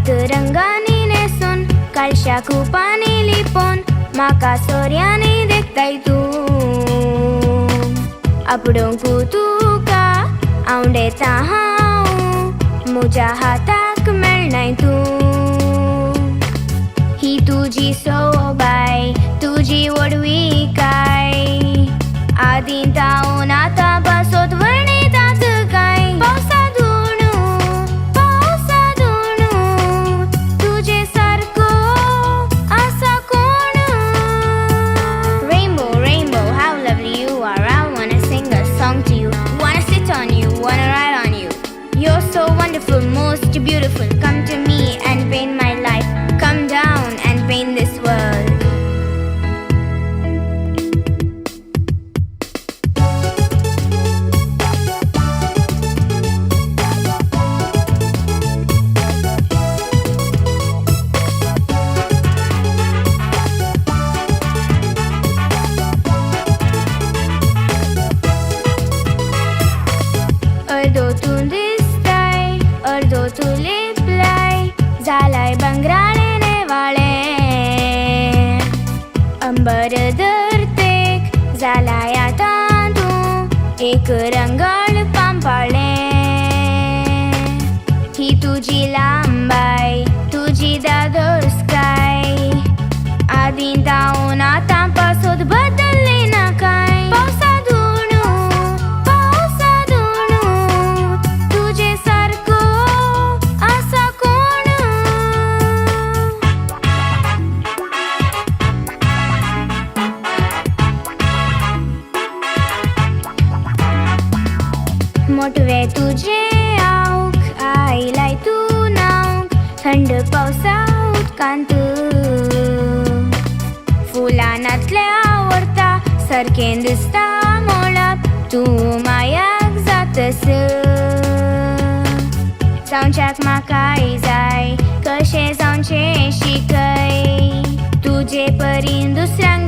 मात रंगानी नेसून काळशा कुपानी लिपोन म्हाका सोर्यानी देखताय तू आपडोंकू तुका आवडेता हांव म्हज्या हाताक मेळनाय तूं ही तुजी सोबाय तुजी वडविकाय आदीं तावन आतां पासत वर्णितात काय पावसा दोणू तुजे सारको आसा कोण Rainbow, rainbow, how lovely you are. I wanna sing a song to you, wanna sit on you, wanna ride on you. You're so wonderful, most beautiful. Come to me and paint my life. Come down and paint this world. अर्दो तूं दिसताय अर्दो तूं लिपलाय जालाय बंगराळे नेवाळे अंबर धरतेक जालाय आतां तूं एक रंगाळ पांपाळे ही तुजी लांबाय तुजी दादोसकाय आदीं तावन आतां पासत बदल्ली ना काय पावसा दोणू तुजे सारको आसा कोण मोटवे तुजे आवक आयलाय तूं नावक थंड पावसा उदकांत फुलांतले आवडटा सारकें दिसता मोळप तूं मायाक जातस जावच्याक म्हाकाय जाय कशें जावचें शिकय तुजे परीन दुसऱ्यांक